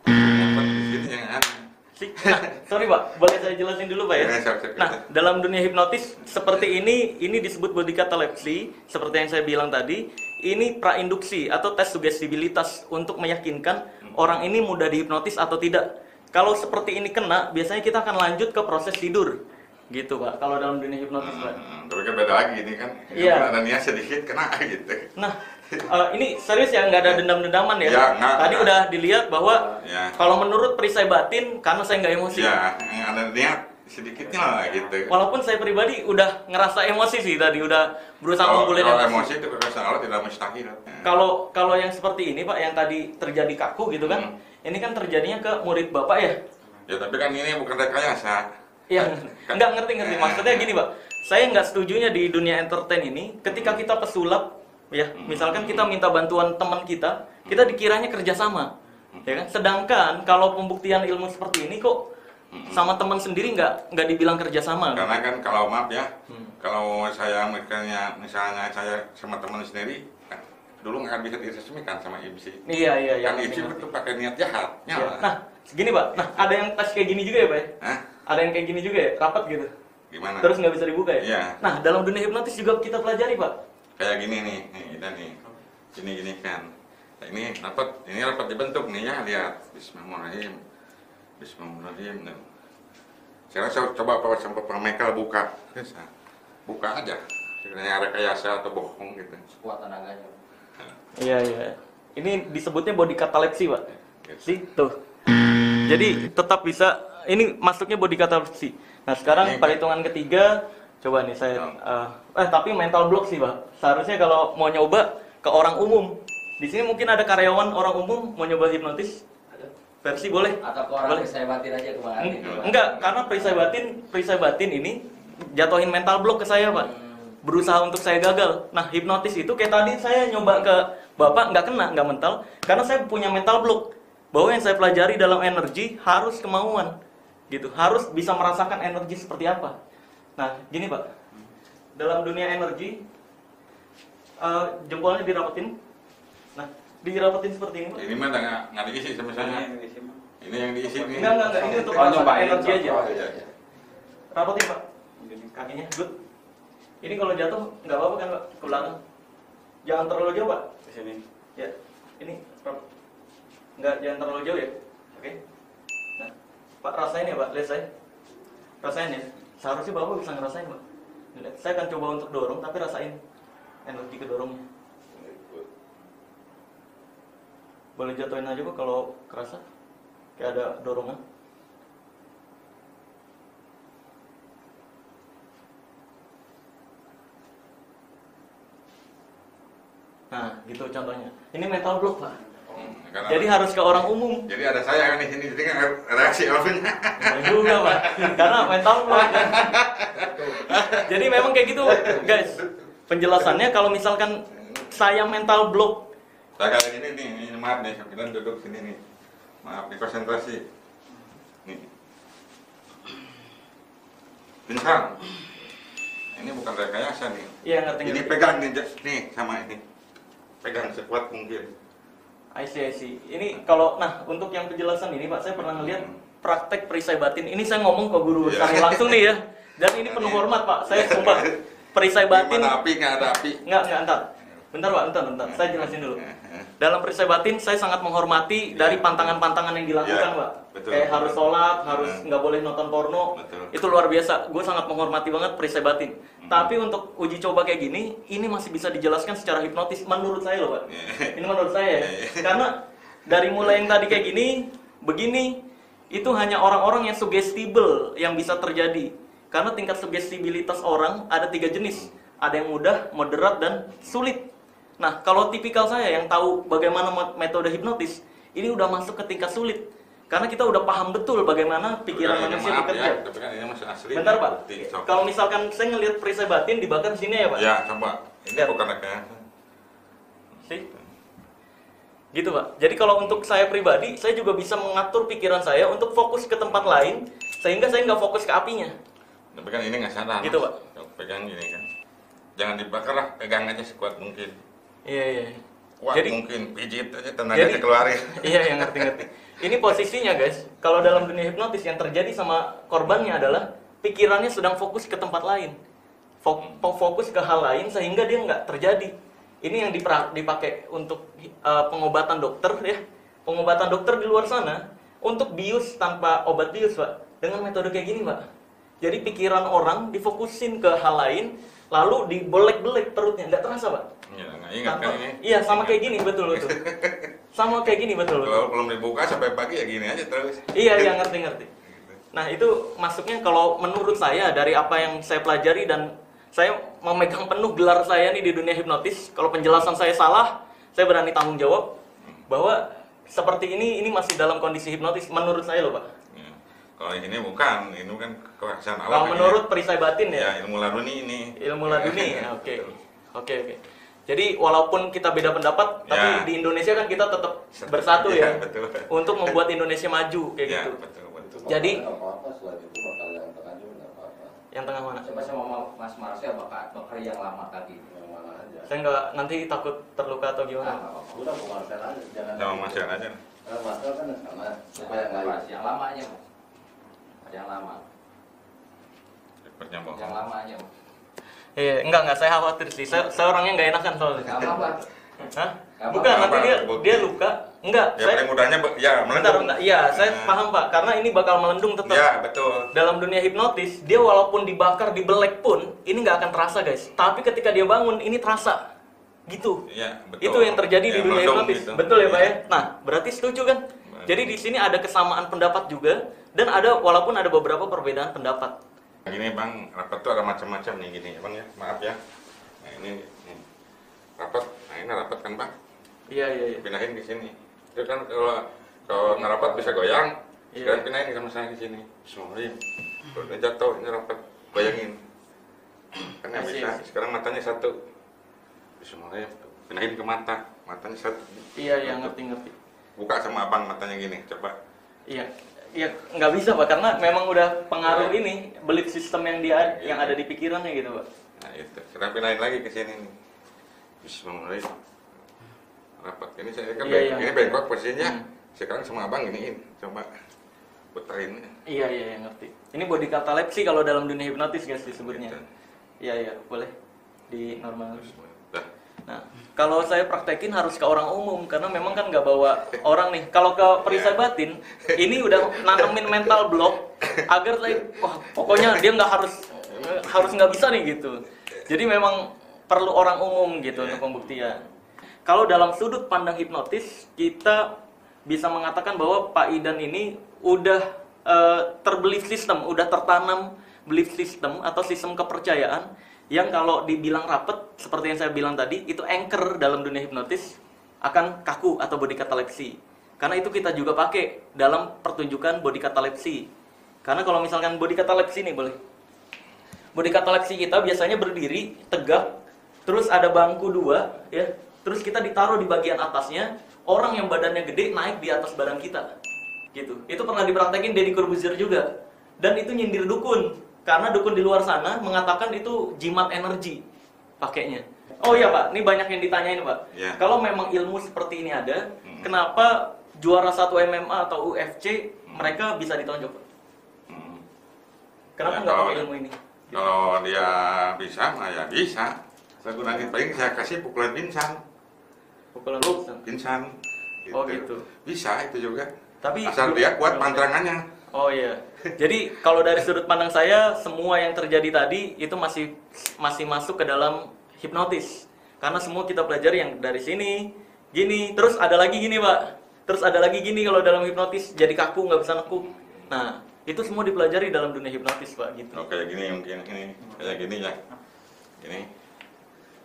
Rapat di sini yang aneh. Nah, sorry Pak, boleh saya jelasin dulu Pak ya? Ya, siap. Nah, dalam dunia hipnotis seperti ini disebut body catalepsy, seperti yang saya bilang tadi. Ini prainduksi atau tes sugestibilitas untuk meyakinkan orang ini mudah dihipnotis atau tidak. Kalau seperti ini kena, biasanya kita akan lanjut ke proses tidur. Gitu Pak, kalau dalam dunia hipnotis Pak. Tapi kan beda lagi ini kan. Iya. Ada niat sedikit kena gitu. Nah, ini serius ya, nggak ada dendam-dendaman ya? Ya, nggak. Tadi udah dilihat bahwa Ya. kalau menurut perisai batin, karena saya nggak emosi. Ya, ada niat sedikitnya lah gitu. Walaupun saya pribadi udah ngerasa emosi sih tadi, udah berusaha Kalau ngumpulin emosi itu kekuasaan Allah tidak mustahil. Kalau yang seperti ini Pak, yang tadi terjadi kaku gitu kan, ini kan terjadinya ke murid Bapak ya. Ya tapi kan ini bukan rekayasa. Iya, nggak ngerti. Maksudnya gini, Pak. Saya nggak setujunya di dunia entertain ini, ketika kita pesulap, ya, misalkan kita minta bantuan teman kita dikiranya kerjasama, ya kan? Sedangkan kalau pembuktian ilmu seperti ini kok sama teman sendiri nggak dibilang kerjasama. Karena kan kalau maaf ya, kalau saya misalnya saya sama teman sendiri, kan, dulu nggak bisa diresmikan sama IMSI. Iya. Kan IMSI itu pakai niat jahat. Iya. Nah, segini Pak. Nah, ada yang tes kayak gini juga ya Pak ya? Hah? Ada yang kayak gini juga ya, rapat gitu. Gimana? Terus nggak bisa dibuka ya? Iya. Nah, dalam dunia hipnotis juga kita pelajari Pak. Kayak gini nih, kita nih, gini kan. Nah, ini rapat dibentuk nih ya, lihat. Bismillahirrahmanirrahim. Nah. Saya coba sampai Pak Michael buka, buka aja. Sebenarnya rekayasa atau bohong gitu. Kuat tenaganya. Iya. Ini disebutnya body catalepsy Pak. Sih, tuh. Jadi tetap bisa, ini masuknya body catalepsy. Nah sekarang perhitungan ketiga, coba nih saya, tapi mental block sih Pak. Seharusnya kalau mau nyoba ke orang umum, di sini mungkin ada karyawan orang umum mau nyoba hipnotis, versi boleh? Atau ke orang perisai batin aja ke Bang Andi. Enggak, karena perisai batin ini jatuhin mental block ke saya Pak. Berusaha untuk saya gagal. Nah hipnotis itu kayak tadi saya nyoba ke Bapak, nggak mental, karena saya punya mental block. Bahwa yang saya pelajari dalam energi harus kemauan, gitu, harus bisa merasakan energi seperti apa. Nah, gini Pak, dalam dunia energi, jempolnya dirapetin. Nah, dirapetin seperti ini Pak. Ini mah nggak diisi misalnya. Ini yang diisi nih. Enggak, ini untuk merasakan energi aja. Iya. Rapetin Pak, kakinya, good. Ini kalau jatuh nggak apa-apa kan Pak, ke belakang. Jangan terlalu jauh Pak. Di sini. Ya, ini jangan terlalu jauh ya. Oke. Nah, Pak rasain ya Pak, lihat saya. Rasain ya. Seharusnya Bapak bisa ngerasain Pak. Lihat, saya akan coba untuk dorong, tapi rasain energi kedorongnya. Boleh jatuhin aja Pak kalau kerasa. Kayak ada dorongan. Nah, gitu contohnya. Ini mental block Pak. Jadi harus ke orang umum. Jadi ada saya kan di sini, jadi kan reaksi Alvin. Juga Pak, karena mental block. Jadi memang kayak gitu guys. Penjelasannya kalau misalkan saya mental block. Saya kali ini maaf nih, kita duduk sini nih. Maaf, konsentrasi. Nih. Bintang. Ini bukan rekayasa nih. Iya ngerti. Ini pegang nih sama ini. Pegang sekuat mungkin. I see. Ini kalau, nah untuk yang penjelasan ini Pak, saya pernah ngeliat praktek perisai batin. Ini saya ngomong ke guru kami langsung nih ya. Dan ini penuh hormat Pak, saya sumpah. Perisai batin. Nggak ada api. Nggak, Bentar Pak, bentar. Saya jelasin dulu. Dalam perisai batin, saya sangat menghormati dari pantangan-pantangan yang dilakukan Pak. Betul. Kayak harus sholat, harus nggak boleh nonton porno. Betul. Itu luar biasa. Gue sangat menghormati banget perisai batin. Tapi untuk uji coba kayak gini, ini masih bisa dijelaskan secara hipnotis menurut saya loh Pak. Ini menurut saya ya. Karena dari mulai yang tadi kayak gini, begini, itu hanya orang-orang yang suggestible yang bisa terjadi. Karena tingkat suggestibilitas orang ada 3 jenis. Ada yang mudah, moderat, dan sulit. Nah, kalau tipikal saya yang tahu bagaimana metode hipnotis, ini udah masuk ke tingkat sulit. Karena kita udah paham betul bagaimana pikiran manusia bekerja. Ya, tapi kan ini masih asli. Bentar Pak, kalau misalkan saya ngelihat perisai batin dibakar sini ya Pak? Ya, coba. Ini bukan rekayasa. Sih? Gitu Pak. Jadi kalau untuk saya pribadi, saya juga bisa mengatur pikiran saya untuk fokus ke tempat lain, sehingga saya nggak fokus ke apinya. Tapi kan ini nggak sadar. Gitu Pak. Pegang gini kan. Jangan dibakar lah, pegang aja sekuat mungkin. Iya. Wah, Jadi mungkin pijit aja tenaganya keluarin. Iya, yang ngerti. Ini posisinya guys, kalau dalam dunia hipnotis yang terjadi sama korbannya adalah pikirannya sedang fokus ke tempat lain, fokus ke hal lain sehingga dia nggak terjadi. Ini yang dipakai untuk pengobatan dokter ya, pengobatan dokter di luar sana untuk bius tanpa obat bius Pak, dengan metode kayak gini Pak. Jadi pikiran orang difokusin ke hal lain, lalu dibelek-belek perutnya, nggak terasa Pak. Ya, nggak ingat kan ini. Iya, sama kayak gini betul. Sama kayak gini betul. Kalau belum dibuka sampai pagi ya gini aja terus. Iya, ngerti. Nah, itu masuknya kalau menurut saya dari apa yang saya pelajari dan saya memegang penuh gelar saya nih di dunia hipnotis. Kalau penjelasan saya salah, saya berani tanggung jawab bahwa seperti ini masih dalam kondisi hipnotis menurut saya loh Pak. Kalau ini bukan kekuasaan alam. Kalau ini. menurut perisai batin ya? Ya, ilmu laduni ini. Ilmu laduni, oke. Jadi walaupun kita beda pendapat, tapi Ya. di Indonesia kan kita tetap bersatu ya, betul. untuk membuat Indonesia maju kayak Ya, gitu. betul. Jadi apa-apa selain itu bakal yang tengah juga nggak apa-apa. yang tengah mana? Coba sama Mas Marsha bakar yang lama tadi. Yang mana aja. Saya nggak nanti takut terluka atau gimana? Udah ke Marcel aja, jangan. Sama Marcel aja. Marcel kan yang sana, supaya nggak Mas, yang lama aja Mas. Yang lama. Bernyambung. Yang lama aja Mas. Iya, enggak, saya khawatir sih. Saya orangnya nggak enakan soalnya. Gak apa-apa. Hah? Gak Bukan, apa-apa. nanti dia luka. Enggak, Ya saya paling mudahnya ya bentar, melendung. iya, saya paham Pak, karena ini bakal melendung tetap. Ya, betul. Dalam dunia hipnotis, dia walaupun dibakar, dibelek pun, ini nggak akan terasa guys. Tapi ketika dia bangun, ini terasa. Gitu. Iya, betul. Itu yang terjadi Ya, di dunia melendung hipnotis. gitu. Betul ya Pak ya? Iya. Nah, berarti setuju kan? Jadi di sini ada kesamaan pendapat juga, dan walaupun ada beberapa perbedaan pendapat. Gini Bang, rapat tuh ada macam-macam nih gini Bang ya, maaf ya. Nah ini rapat, nah ini rapat kan Bang, Iya. pindahin ke sini. Itu kan kalau nggak rapat bisa goyang, Iya. sekarang pindahin sama saya ke sini. Bismillah, udah jatuh, ini rapat, bayangin. Kan nggak Asik, bisa, asik. sekarang matanya satu. Bismillah, pindahin ke matanya satu. Iya, ngerti. Buka sama abang matanya gini, coba. Iya, nggak bisa Pak, karena memang udah pengaruh ini, belief system yang ada di pikirannya gitu Pak. Nah itu, sekarang pindahin lagi ke sini nih. Bismillah. Rapat ini saya kan Iya. ini bengkok posisinya. Sekarang sama abang giniin, coba puterin. Iya, ngerti. Ini body catalepsy kalau dalam dunia hipnotis guys disebutnya. Gitu. Iya, boleh di normal. Dah. Nah, kalau saya praktekin harus ke orang umum karena memang kan nggak bawa orang nih. Kalau ke perisai batin, ini udah nanamin mental block agar saya, wah pokoknya dia nggak harus nggak bisa nih gitu. Jadi memang perlu orang umum gitu untuk pembuktian. Kalau dalam sudut pandang hipnotis, kita bisa mengatakan bahwa Pak Idan ini udah terbelief system, udah tertanam belief system atau sistem kepercayaan yang kalau dibilang rapet, seperti yang saya bilang tadi, itu anchor dalam dunia hipnotis akan kaku atau body catalepsy. Karena itu kita juga pakai dalam pertunjukan body catalepsy. Karena kalau misalkan body catalepsy nih boleh. Body catalepsy kita biasanya berdiri, tegak, terus ada bangku dua, ya. Terus kita ditaruh di bagian atasnya, orang yang badannya gede naik di atas badan kita. Gitu. Itu pernah dipraktekin Deddy Corbuzier juga. Dan itu nyindir dukun. Karena dukun di luar sana mengatakan itu jimat energi pakainya. Oh iya Pak, ini banyak yang ditanyain Pak. Ya. Kalau memang ilmu seperti ini ada, kenapa juara 1 MMA atau UFC mereka bisa ditonjok Pak? Kenapa Ya, nggak kalau- pakai ilmu ini? Kalau dia bisa, mah ya bisa. Saya gunain paling saya kasih pukulan pingsan. Pukulan Pingsan. Oh gitu. Bisa itu juga. Tapi Asal dia kuat pantrangannya. Oh iya. Jadi kalau dari sudut pandang saya, semua yang terjadi tadi itu masih masuk ke dalam hipnotis. Karena semua kita pelajari yang dari sini, gini, terus ada lagi gini Pak. Terus ada lagi gini kalau dalam hipnotis jadi kaku, nggak bisa nekuk. Nah, itu semua dipelajari dalam dunia hipnotis Pak gitu. Oh, kayak gini mungkin ini, kayak gini ya. Ini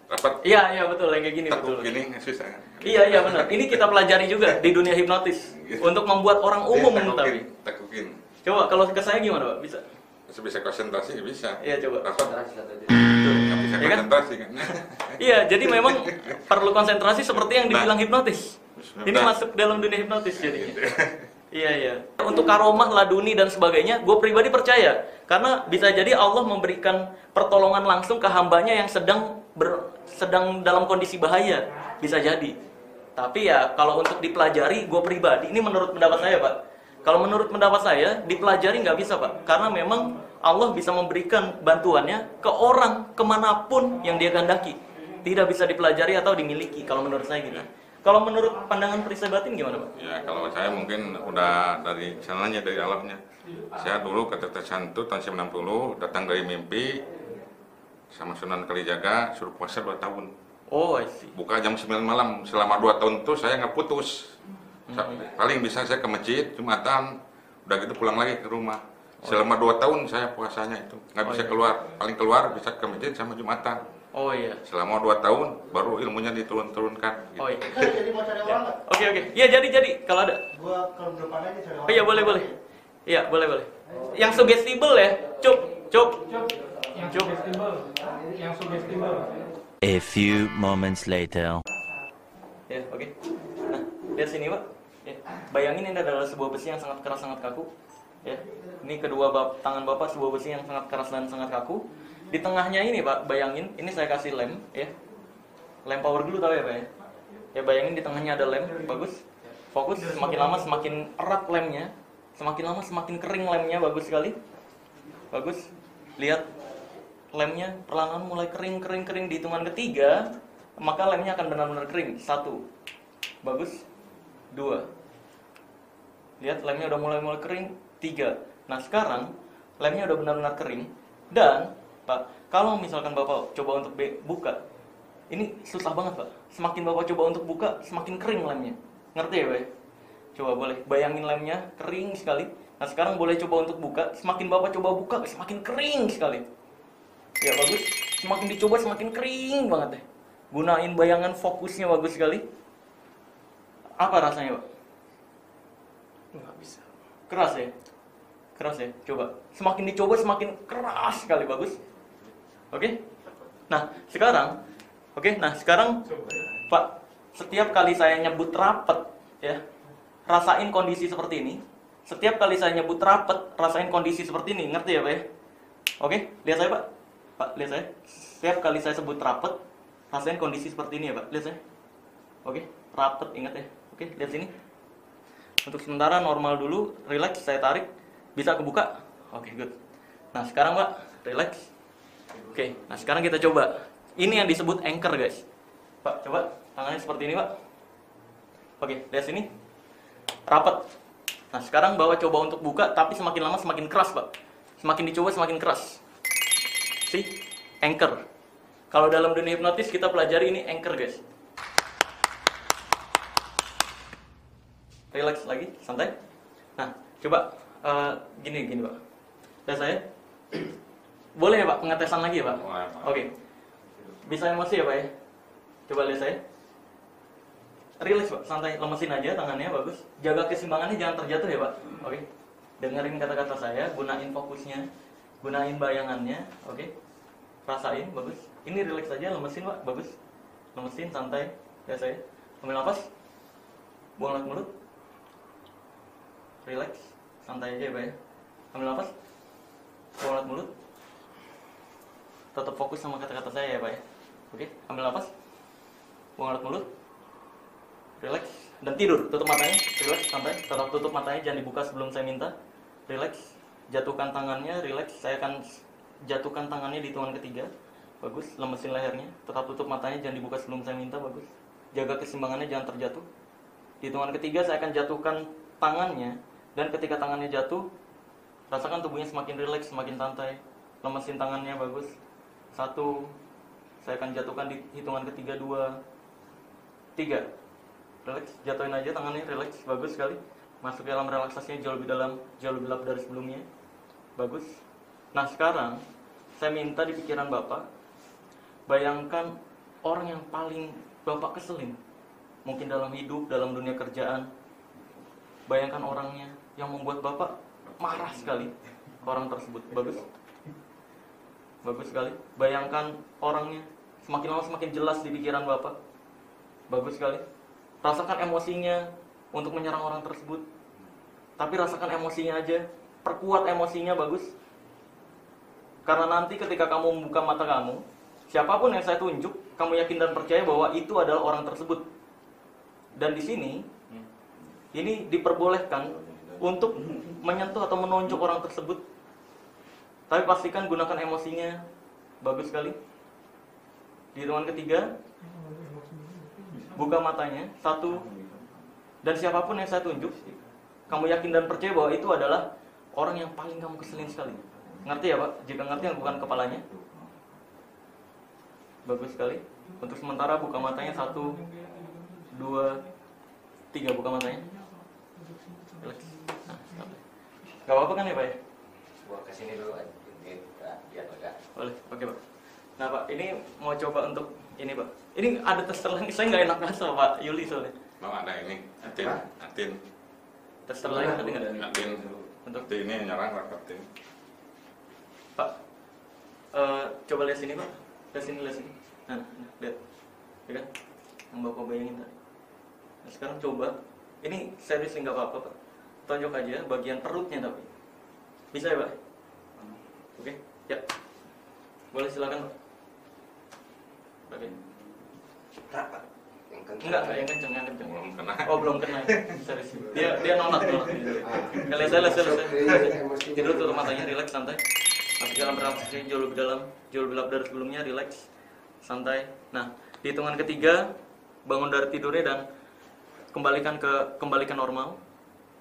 rapat. Iya betul, yang kayak gini Tekuk betul. gini susah. Iya benar. Ini kita pelajari juga di dunia hipnotis untuk membuat orang umum tapi. Tekukin. Coba kalau ke saya gimana Pak? Bisa? Bisa konsentrasi bisa. Iya coba. Rapat. Konsentrasi. Nggak bisa Iya kan? konsentrasi kan. Iya, jadi memang perlu konsentrasi seperti yang dibilang hipnotis. Ini Nah. masuk dalam dunia hipnotis jadinya. Iya. Untuk karomah, laduni dan sebagainya, gue pribadi percaya. Karena bisa jadi Allah memberikan pertolongan langsung ke hambanya yang sedang dalam kondisi bahaya. Bisa jadi. Tapi ya, kalau untuk dipelajari, gue pribadi, ini menurut pendapat saya Pak. Kalau menurut pendapat saya, dipelajari nggak bisa Pak. Karena memang Allah bisa memberikan bantuannya ke orang kemanapun yang dia kehendaki. Tidak bisa dipelajari atau dimiliki, kalau menurut saya gitu. Kalau menurut pandangan perisai batin gimana Pak? Ya kalau saya mungkin udah dari sananya, dari alamnya. Saya dulu ketetesan itu tahun 90 datang dari mimpi sama Sunan Kalijaga suruh puasa 2 tahun. Oh, I see. Buka jam 9 malam. Selama 2 tahun itu saya nggak putus. Paling bisa saya ke masjid Jumatan, udah gitu pulang lagi ke rumah. Selama 2 tahun saya puasanya itu nggak bisa keluar. Paling keluar bisa ke masjid sama Jumatan. Oh iya. Selama 2 tahun baru ilmunya diturun-turunkan. Gitu. Oh iya. Jadi mau cari orang nggak? Oke. Iya jadi kalau ada. Gua kalau depan aja cari orang. Oh iya boleh. Iya boleh. Ayo. yang sugestible ya. Cuk. Yang sugestible. A few moments later. Ya, oke. Nah, lihat sini, Pak. Ya, bayangin ini adalah sebuah besi yang sangat keras, sangat kaku. Ya. Ini kedua tangan Bapak sebuah besi yang sangat keras dan sangat kaku. Di tengahnya ini, Pak, bayangin ini saya kasih lem, ya. Lem power glue tahu ya, Pak ya? Ya, bayangin di tengahnya ada lem, bagus. Fokus, semakin lama semakin erat lemnya. Semakin lama semakin kering lemnya, bagus sekali. Bagus. Lihat lemnya perlahan mulai kering di hitungan ketiga, maka lemnya akan benar-benar kering. 1. Bagus. 2. Lihat lemnya udah mulai kering. 3. Nah, sekarang lemnya udah benar-benar kering dan Pak, kalau misalkan Bapak coba untuk buka, ini susah banget, Pak. Semakin Bapak coba untuk buka, semakin kering lemnya. Ngerti ya, Pak? Coba boleh bayangin lemnya kering sekali. Nah, sekarang boleh coba untuk buka, semakin Bapak coba buka, semakin kering sekali. Ya, bagus. Semakin dicoba semakin kering banget deh. Gunain bayangan fokusnya bagus sekali. Apa rasanya, Pak? Nggak bisa. Keras ya? Keras ya? Coba. Semakin dicoba semakin keras sekali, bagus. Oke? Nah, sekarang Pak, setiap kali saya nyebut rapet ya, rasain kondisi seperti ini. Setiap kali saya nyebut rapet, rasain kondisi seperti ini. Ngerti ya, Pak ya? Oke, lihat saya, Pak. Pak, lihat saya. Setiap kali saya sebut rapet, rasain kondisi seperti ini ya, Pak. Lihat saya. Oke, rapet, ingat ya. Oke, lihat sini. Untuk sementara normal dulu, relax, saya tarik. Bisa kebuka? Oke, good. Nah, sekarang, Pak, relax. Oke, nah sekarang kita coba. Ini yang disebut anchor, guys. Pak, coba tangannya seperti ini, Pak. Oke, lihat sini. Rapat. Nah, sekarang Bapak coba untuk buka, tapi semakin lama semakin keras, Pak. Semakin dicoba semakin keras. See? Anchor. Kalau dalam dunia hipnotis kita pelajari ini anchor, guys. Relax lagi, santai. Nah, coba gini Pak. Lihat saya. Boleh ya, Pak, pengetesan lagi ya, Pak? Oke. Bisa emosi ya, Pak ya? Coba lihat saya. Relax, Pak, santai, lemesin aja tangannya, bagus. Jaga keseimbangannya, jangan terjatuh ya, Pak. Oke. Dengerin kata-kata saya, gunain fokusnya, gunain bayangannya, oke. Rasain, bagus. Ini relax aja, lemesin, Pak, bagus. Lemesin, santai. Lihat saya. Ambil nafas. Buang lewat mulut. Relax, santai aja ya, Pak ya. Ambil nafas. Buang lewat mulut. Tetap fokus sama kata-kata saya ya, Pak ya. Oke, ambil nafas. Buang lewat mulut. Relax dan tidur. Tutup matanya. Relax, santai. Tetap tutup matanya, jangan dibuka sebelum saya minta. Relax. Jatuhkan tangannya, relax. Saya akan jatuhkan tangannya di hitungan ketiga. Bagus, lemesin lehernya. Tetap tutup matanya, jangan dibuka sebelum saya minta. Bagus. Jaga keseimbangannya, jangan terjatuh. Di hitungan ketiga saya akan jatuhkan tangannya. Dan ketika tangannya jatuh, rasakan tubuhnya semakin rileks, semakin santai. Lemesin tangannya, bagus. 1. Saya akan jatuhkan di hitungan ketiga. 2, 3. Rileks, jatuhin aja tangannya, rileks, bagus sekali. Masuk ke dalam relaksasinya jauh lebih dalam, jauh lebih lap dari sebelumnya. Bagus. Nah, sekarang saya minta di pikiran Bapak, bayangkan orang yang paling Bapak keselin. Mungkin dalam hidup, dalam dunia kerjaan. Bayangkan orangnya yang membuat Bapak marah sekali. Orang tersebut, bagus. Bagus sekali. Bayangkan orangnya, semakin lama semakin jelas di pikiran Bapak. Bagus sekali. Rasakan emosinya untuk menyerang orang tersebut. Tapi rasakan emosinya aja. Perkuat emosinya, bagus. Karena nanti ketika kamu membuka mata kamu, siapapun yang saya tunjuk, kamu yakin dan percaya bahwa itu adalah orang tersebut. Dan di sini, ini diperbolehkan untuk menyentuh atau menonjok orang tersebut. Tapi pastikan gunakan emosinya. Bagus sekali. Di hitungan ketiga, buka matanya. 1. Dan siapapun yang saya tunjuk, kamu yakin dan percaya bahwa itu adalah orang yang paling kamu keselin sekali. Ngerti ya, Pak? Jika ngerti, yang bukan kepalanya. Bagus sekali. Untuk sementara buka matanya. 1, 2, 3. Buka matanya. Relax. Nah, gak apa-apa kan ya, Pak ya? Gua kesini dulu aja. Biar lega. Boleh, oke, Pak. Nah, Pak, ini mau coba untuk ini, Pak. Ini ada tester lain, saya nggak enak ngasih Pak Yuli soalnya. Mau ada ini, Atin. Tester lain tadi nggak ada. Atin. untuk Seperti ini nyerang rapetin. Pak. Coba lihat sini Pak. Lihat sini. Nah, lihat. Ya kan? Yang Bapak bayangin tadi. Nah, sekarang coba. Ini serius nggak apa-apa Pak. Tonjok aja bagian perutnya tapi. Bisa ya Pak? Oke, ya. Boleh silakan Pak. Oke. Enggak yang kenceng. Belum kena. Oh belum kena. Serius. Dia nolak. Kalian saya. Tidur tutup matanya, relax santai. Masukan bernafas jauh lebih dalam, jauh lebih dari sebelumnya, relax, santai. Nah, di hitungan ketiga bangun dari tidurnya dan kembalikan normal.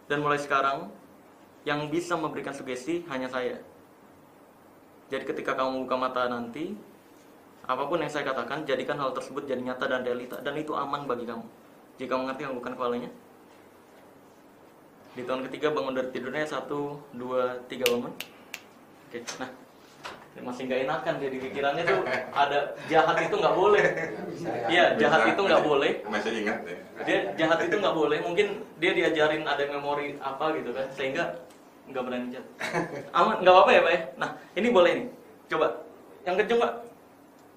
Dan mulai sekarang yang bisa memberikan sugesti hanya saya. Jadi ketika kamu buka mata nanti, apapun yang saya katakan, jadikan hal tersebut jadi nyata dan realita, dan itu aman bagi kamu. Jika mengerti bukan kepalanya. Di tahun ketiga bangun dari tidurnya 1, 2, 3 bangun. Oke, nah masih nggak enakan jadi pikirannya tuh ada jahat itu nggak boleh. Iya, jahat itu nggak boleh. Masih ingat ya. Dia jahat itu nggak boleh. Mungkin dia diajarin ada memori apa gitu kan, sehingga nggak berani jahat. Aman, nggak apa-apa ya Pak ya. Nah ini boleh nih. Coba yang kenceng Pak.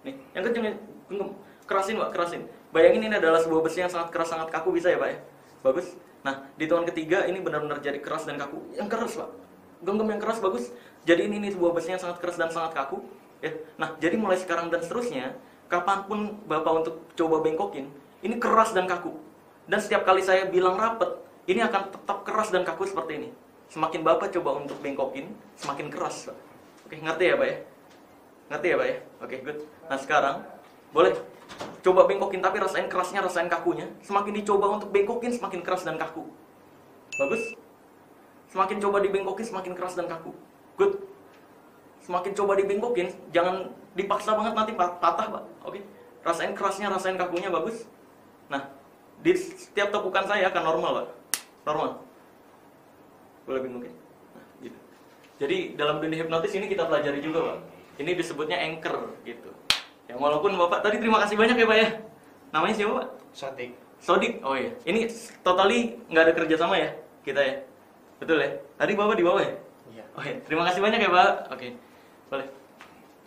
Nih, yang kenceng genggam. Kerasin Pak, kerasin. Bayangin ini adalah sebuah besi yang sangat keras, sangat kaku, bisa ya Pak ya? Bagus. Nah, di tahun ketiga ini benar-benar jadi keras dan kaku. Yang keras Pak. Genggam yang keras, bagus. Jadi ini sebuah besi yang sangat keras dan sangat kaku. Ya. Nah, jadi mulai sekarang dan seterusnya, kapanpun Bapak untuk coba bengkokin, ini keras dan kaku. Dan setiap kali saya bilang rapet, ini akan tetap keras dan kaku seperti ini. Semakin Bapak coba untuk bengkokin, semakin keras Pak. Oke, ngerti ya Pak ya? Ngerti ya Pak ya? Oke, good. Nah sekarang, boleh coba bengkokin tapi rasain kerasnya, rasain kakunya. Semakin dicoba untuk bengkokin, semakin keras dan kaku. Bagus? Semakin coba dibengkokin, semakin keras dan kaku. Good. Semakin coba dibengkokin, jangan dipaksa banget nanti patah Pak. Oke? Rasain kerasnya, rasain kakunya, bagus? Nah, di setiap tepukan saya akan normal Pak. Normal. Boleh bengkokin? Nah, gitu. Jadi dalam dunia hipnotis ini kita pelajari juga Pak. Ini disebutnya anchor gitu. Ya walaupun Bapak tadi terima kasih banyak ya Pak ya. Namanya siapa Pak? Sodik. Oh iya. Ini totally nggak ada kerjasama ya kita ya. Betul ya? Tadi Bapak di bawah ya? Iya. Oh iya. Terima kasih banyak ya Pak. Oke. Boleh.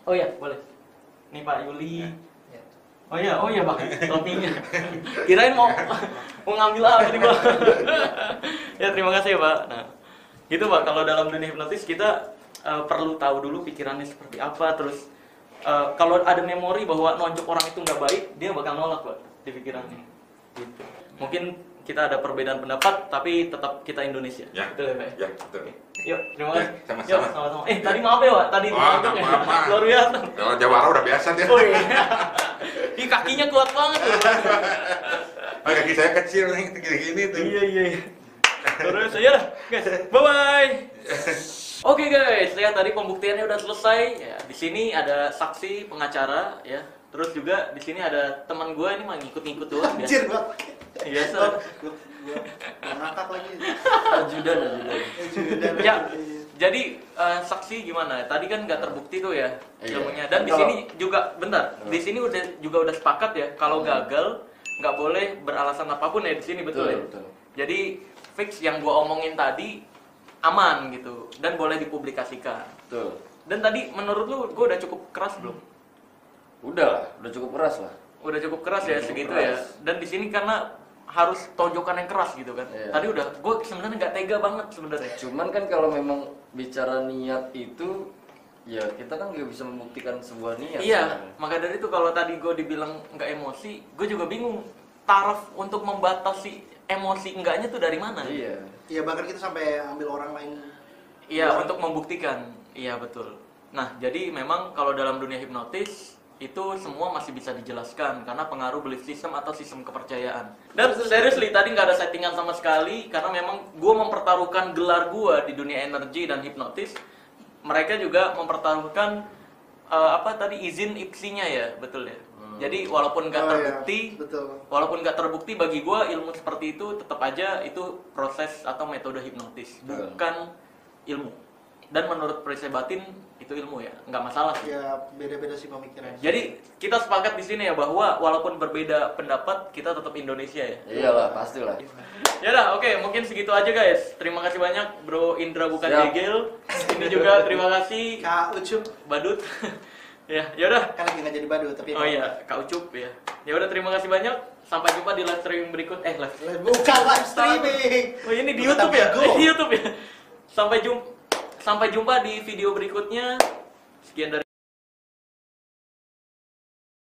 Oh iya, boleh. Nih Pak Yuli. Oh iya Pak. Topinya. Kirain mau ngambil apa di bawah. Ya terima kasih ya Pak. Nah, gitu Pak. Kalau dalam dunia hipnotis kita perlu tahu dulu pikirannya seperti apa, terus kalau ada memori bahwa nonjok orang itu nggak baik, dia bakal nolak Pak di pikirannya. Gitu. Mungkin kita ada perbedaan pendapat, tapi tetap kita Indonesia. Ya, betul ya Pak? Ya, betul. Yuk, terima kasih. Sama-sama. Yuk, sama-sama. Tadi maaf ya Pak, tadi nonjok ya. Luar biasa. Kalau Jawara udah biasa dia. Oh iya. Ih, kakinya kuat banget loh. Kaki saya kecil nih, gini-gini tuh. Iya. Terus ya, guys. Bye-bye. Oke guys, ya tadi pembuktiannya udah selesai. Ya, di sini ada saksi, pengacara, ya. Terus juga di sini ada teman gue ini mah ngikut-ngikut doang ya. Anjir Pak. Iya, ngakak lagi. Ajudan. Ya, jadi saksi gimana? Tadi kan nggak terbukti tuh ya ilmunya. Dan di sini juga, bentar. Di sini udah sepakat ya. Kalau gagal nggak boleh beralasan apapun ya di sini, betul ya. Betul. Jadi fix yang gue omongin tadi aman gitu dan boleh dipublikasikan. Betul. Dan tadi menurut lu gue udah cukup keras belum? Udah cukup keras lah. Udah cukup keras ya Cukup segitu keras. ya. Dan di sini karena harus tonjokan yang keras gitu kan. Iya. Tadi udah gue sebenarnya nggak tega banget sebenarnya. Cuman kan kalau memang bicara niat itu, ya kita kan nggak bisa membuktikan sebuah niat. Iya, sebenarnya. maka dari itu kalau tadi gue dibilang nggak emosi, gue juga bingung taraf untuk membatasi emosi enggaknya tuh dari mana? Iya. Iya, bahkan kita sampai ambil orang lain. Iya, untuk membuktikan. Iya, betul. Nah, jadi memang kalau dalam dunia hipnotis itu semua masih bisa dijelaskan karena pengaruh belief system atau sistem kepercayaan. Dan seriously tadi nggak ada settingan sama sekali karena memang gue mempertaruhkan gelar gue di dunia energi dan hipnotis. Mereka juga mempertaruhkan izin IPSI-nya ya, betul ya. Jadi walaupun nggak terbukti, betul. walaupun nggak terbukti bagi gue ilmu seperti itu tetap aja itu proses atau metode hipnotis, bukan ilmu. dan menurut perisai batin itu ilmu ya, nggak masalah sih. Ya beda-beda sih pemikiran. Jadi kita sepakat di sini ya bahwa walaupun berbeda pendapat kita tetap Indonesia ya. Iyalah, pastilah. Ya udah, oke, mungkin segitu aja guys. Terima kasih banyak Bro Indra bukan Siap. Degel. Ini juga terima kasih Kak Ucup Badut. Ya udah. kan lagi nggak jadi badut tapi. Oh iya, Kak Ucup ya. Ya udah, terima kasih banyak. Sampai jumpa di live streaming berikut. Live. Bukan live streaming. Oh ini di Bukan YouTube ya? bego. Di YouTube ya. Sampai jumpa di video berikutnya. Sekian dari